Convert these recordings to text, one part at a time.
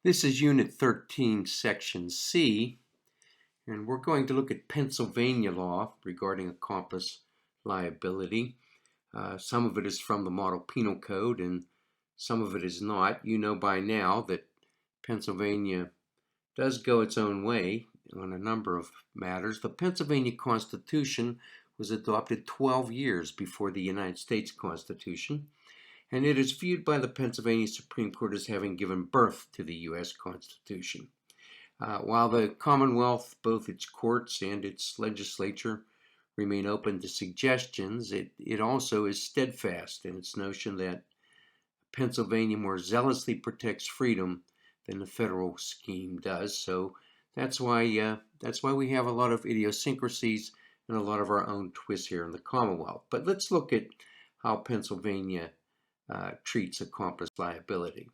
This is Unit 13, Section C, and we're going to look at Pennsylvania law regarding accomplice liability. Some of it is from the Model Penal Code and some of it is not. You know by now that Pennsylvania does go its own way on a number of matters. The Pennsylvania Constitution was adopted 12 years before the United States Constitution, and it is viewed by the Pennsylvania Supreme Court as having given birth to the U.S. Constitution. While the Commonwealth, both its courts and its legislature, remain open to suggestions, it also is steadfast in its notion that Pennsylvania more zealously protects freedom than the federal scheme does. So that's why we have a lot of idiosyncrasies and a lot of our own twists here in the Commonwealth. But let's look at how Pennsylvania treats accomplice liability.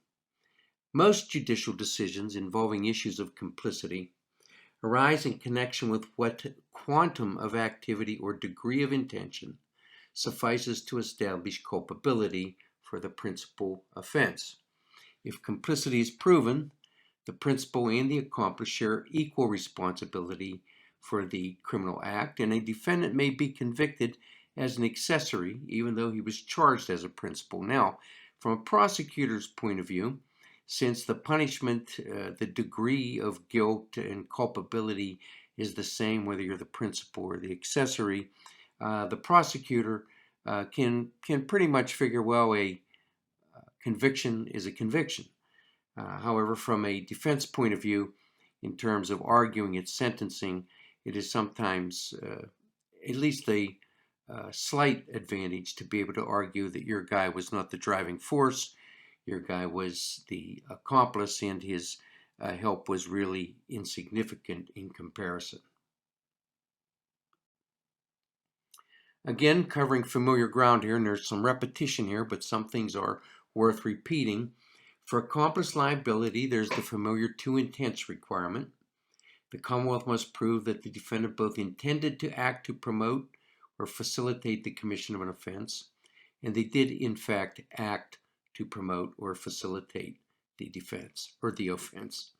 Most judicial decisions involving issues of complicity arise in connection with what quantum of activity or degree of intention suffices to establish culpability for the principal offense. If complicity is proven, the principal and the accomplice share equal responsibility for the criminal act, and a defendant may be convicted as an accessory, even though he was charged as a principal. Now, from a prosecutor's point of view, since the punishment, the degree of guilt and culpability is the same whether you're the principal or the accessory, the prosecutor can pretty much figure, well, a conviction is a conviction. However, from a defense point of view, in terms of arguing its sentencing, it is sometimes at least a slight advantage to be able to argue that your guy was not the driving force, your guy was the accomplice, and his help was really insignificant in comparison. Again, covering familiar ground here, and there's some repetition here, but some things are worth repeating. For accomplice liability, there's the familiar two intents requirement. The Commonwealth must prove that the defendant both intended to act to promote or facilitate the commission of an offense, and they did in fact act to promote or facilitate the defense or the offense.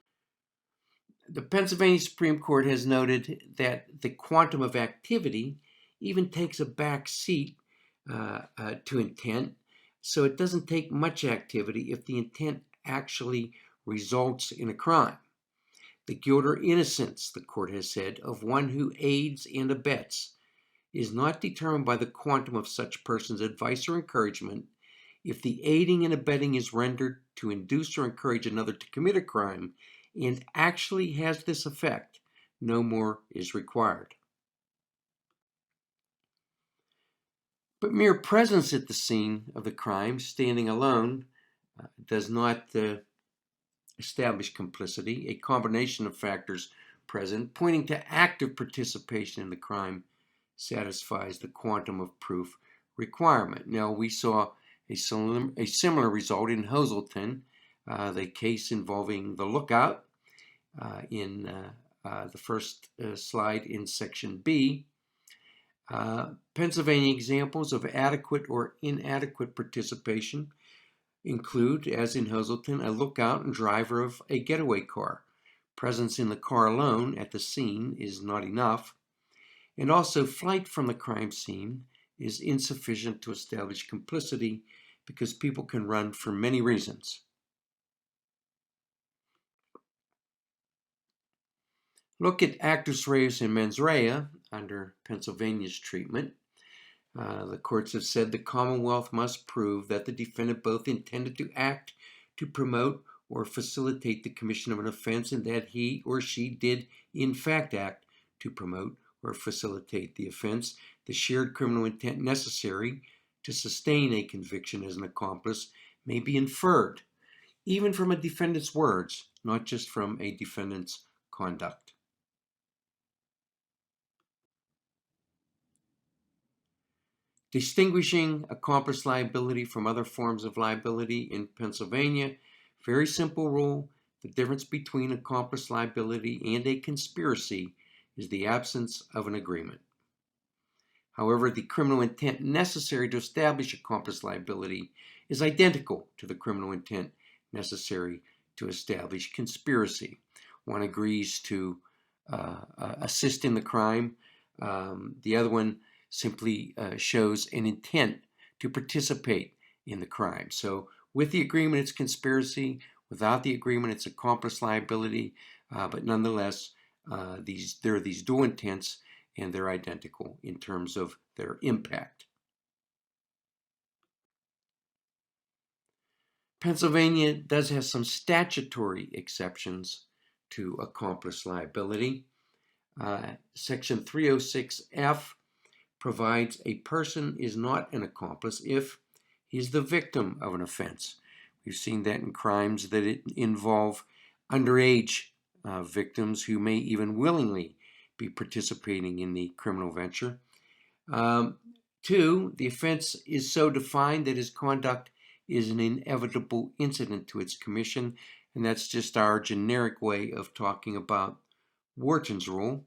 The Pennsylvania Supreme Court has noted that the quantum of activity even takes a back seat to intent, so it doesn't take much activity if the intent actually results in a crime. The guilt or innocence, the court has said, of one who aids and abets is not determined by the quantum of such person's advice or encouragement. If the aiding and abetting is rendered to induce or encourage another to commit a crime and actually has this effect, no more is required. But mere presence at the scene of the crime, standing alone, does not establish complicity. A combination of factors present pointing to active participation in the crime satisfies the quantum of proof requirement. Now, we saw a similar result in Hoselton, the case involving the lookout in the first slide in Section B. Pennsylvania examples of adequate or inadequate participation include, as in Hoselton, a lookout and driver of a getaway car. Presence in the car alone at the scene is not enough, and also flight from the crime scene is insufficient to establish complicity because people can run for many reasons. Look at actus reus and mens rea under Pennsylvania's treatment. The courts have said the Commonwealth must prove that the defendant both intended to act to promote or facilitate the commission of an offense and that he or she did in fact act to promote or facilitate the offense. The shared criminal intent necessary to sustain a conviction as an accomplice may be inferred, even from a defendant's words, not just from a defendant's conduct. Distinguishing accomplice liability from other forms of liability in Pennsylvania, very simple rule: the difference between accomplice liability and a conspiracy is the absence of an agreement. However, the criminal intent necessary to establish accomplice liability is identical to the criminal intent necessary to establish conspiracy. One agrees to assist in the crime. The other one simply shows an intent to participate in the crime. So with the agreement, it's conspiracy. Without the agreement, it's accomplice liability. But nonetheless, there are these dual intents, and they're identical in terms of their impact. Pennsylvania does have some statutory exceptions to accomplice liability. Section 306F provides a person is not an accomplice if he is the victim of an offense. We've seen that in crimes that involve underage victims who may even willingly be participating in the criminal venture. 2, the offense is so defined that his conduct is an inevitable incident to its commission, and that's just our generic way of talking about Wharton's rule.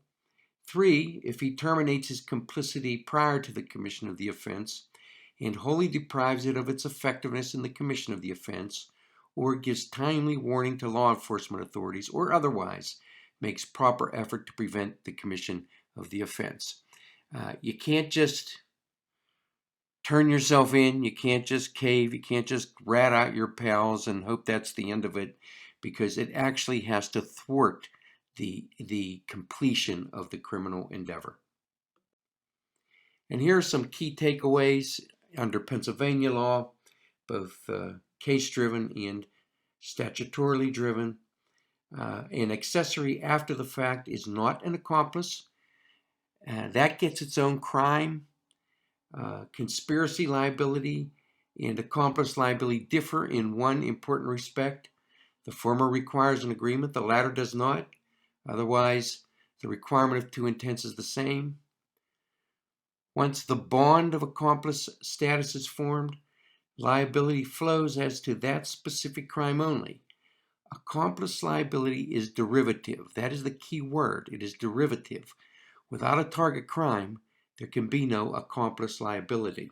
3, if he terminates his complicity prior to the commission of the offense and wholly deprives it of its effectiveness in the commission of the offense, or gives timely warning to law enforcement authorities, or otherwise makes proper effort to prevent the commission of the offense. You can't just turn yourself in, you can't just cave, you can't just rat out your pals and hope that's the end of it, because it actually has to thwart the completion of the criminal endeavor. And here are some key takeaways under Pennsylvania law, both case-driven and statutorily driven. An accessory after the fact is not an accomplice. That gets its own crime. Conspiracy liability and accomplice liability differ in one important respect. The former requires an agreement, the latter does not. Otherwise, the requirement of 2 intents is the same. Once the bond of accomplice status is formed, liability flows as to that specific crime only. Accomplice liability is derivative. That is the key word. It is derivative. Without a target crime, there can be no accomplice liability.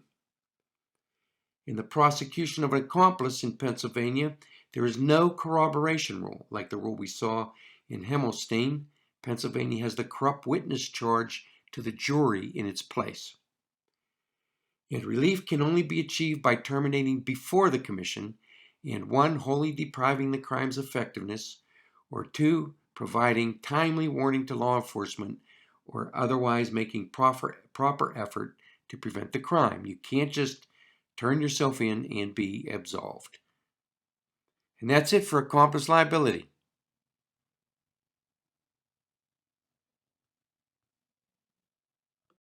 In the prosecution of an accomplice in Pennsylvania, there is no corroboration rule, like the rule we saw in Himmelstein. Pennsylvania has the corrupt witness charge to the jury in its place. Yet relief can only be achieved by terminating before the commission, and 1, wholly depriving the crime's effectiveness, or 2, providing timely warning to law enforcement, or otherwise making proper effort to prevent the crime. You can't just turn yourself in and be absolved. And that's it for accomplice liability.